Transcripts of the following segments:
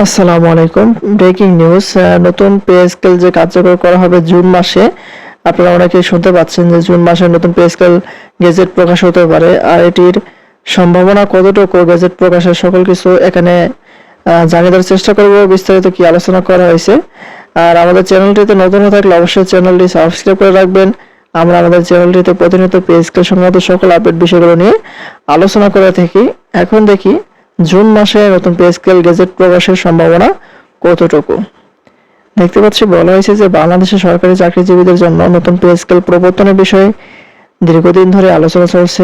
আসসালামু আলাইকুম। Breaking news, নতুন পে স্কেল যে কার্যকর করা হবে জুন মাসে। আপনারা অনেকেই শুনতে পাচ্ছেন যে জুন মাসে নতুন পে স্কেল গেজেট প্রকাশ হতে পারে। আর এটির সম্ভাবনা কতটুকু, গেজেট প্রকাশের সকল কিছু এখানে জানিয়ে দেওয়ার চেষ্টা করব। বিস্তারিত কি আলোচনা করা হয়েছে। আর আমাদের চ্যানেলটিতে নতুন হয়ে থাকলে অবশ্যই চ্যানেলটি সাবস্ক্রাইব করে রাখবেন। আমরা আমাদের চ্যানেলটিতে প্রতিনিয়ত পে স্কেল সংক্রান্ত সকল আপডেট বিষয়গুলো নিয়ে আলোচনা করে থাকি। এখন দেখি জুন মাসে নতুন পে স্কেল গেজেট প্রকাশের সম্ভাবনা কতটুকু। দেখতে পাচ্ছি বলা হয়েছে যে বাংলাদেশের সরকারি চাকরিজীবীদের জন্য নতুন পে স্কেল প্রবর্তনের বিষয়ে দীর্ঘদিন ধরে আলোচনা চলছে।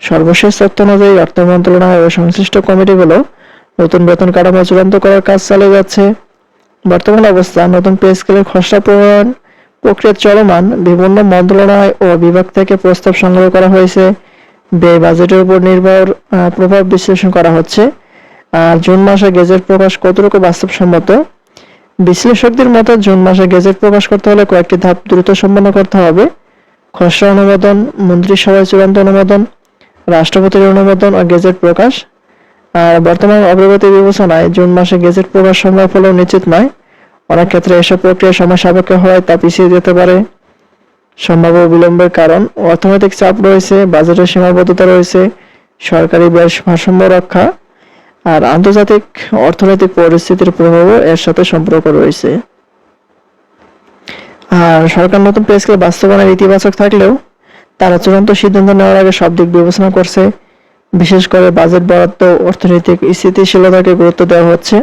সর্বশেষ তথ্য অনুযায়ী অর্থ মন্ত্রণালয় ও সংশ্লিষ্ট কমিটিগুলো নতুন বেতন কাঠামো চূড়ান্ত করার কাজ চালিয়ে যাচ্ছে। বর্তমান অবস্থা নতুন পে স্কেলের খসড়া প্রণয়ন প্রক্রিয়া চলমান। বিভিন্ন মন্ত্রণালয় ও বিভাগ থেকে প্রস্তাব সংগ্রহ করা হয়েছে। ব্যয় বাজেটের উপর প্রভাব বিশ্লেষণ করা হচ্ছে। আর জুন মাসে গেজেট প্রকাশ কতটুকু বাস্তবসম্মত। বিশ্লেষকদের মতে জুন মাসে গেজেট প্রকাশ করতে হলে কয়েকটি ধাপ দ্রুত সম্পন্ন করতে হবে। খসড়া অনুমোদন, মন্ত্রিসভায় চূড়ান্ত অনুমোদন, রাষ্ট্রপতির অনুমোদন ও গেজেট প্রকাশ। আর বর্তমান অগ্রগতি বিবেচনায় জুন মাসে গেজেট প্রকাশ সম্ভব হলেও নিশ্চিত নয়। অনেক ক্ষেত্রে এসব প্রক্রিয়া সময় সাপেক্ষ হওয়ায় তা পিছিয়ে যেতে পারে। সম্ভাব্য বিলম্বের কারণ অর্থনৈতিক চাপ রয়েছে, বাজেটের সীমাবদ্ধতা রয়েছে, সরকারি ব্যয় ভারসাম্য রক্ষা আর আন্তর্জাতিক অর্থনৈতিক পরিস্থিতির প্রভাবও এর সাথে সম্পর্ক রয়েছে। আর সরকার নতুন পে স্কেল বাস্তবায়নের ইতিবাচক থাকলেও তারা চূড়ান্ত সিদ্ধান্ত নেওয়ার আগে সব দিক বিবেচনা করছে। বিশেষ করে বাজেট বরাদ্দ, অর্থনৈতিক স্থিতিশীলতাকে গুরুত্ব দেওয়া হচ্ছে।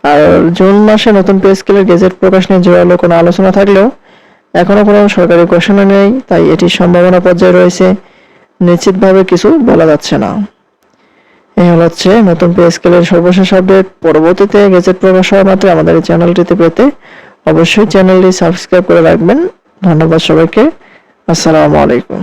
আর জুন মাসে নতুন পে স্কেলের গেজেট প্রকাশ নিয়ে জোরালো কোনো আলোচনা থাকলেও এখনো কোনো সরকারি ঘোষণা নেই, তাই এটির সম্ভাবনা পর্যায়ে রয়েছে। নিশ্চিতভাবে কিছু বলা যাচ্ছে না। এই হচ্ছে নতুন পে স্কেলের সর্বশেষ আপডেট। পরবর্তীতে গেজেট প্রকাশ হওয়া মাত্র আমাদের এই চ্যানেলটিতে পেতে অবশ্যই চ্যানেলটি সাবস্ক্রাইব করে রাখবেন। ধন্যবাদ সবাইকে। আসসালামু আলাইকুম।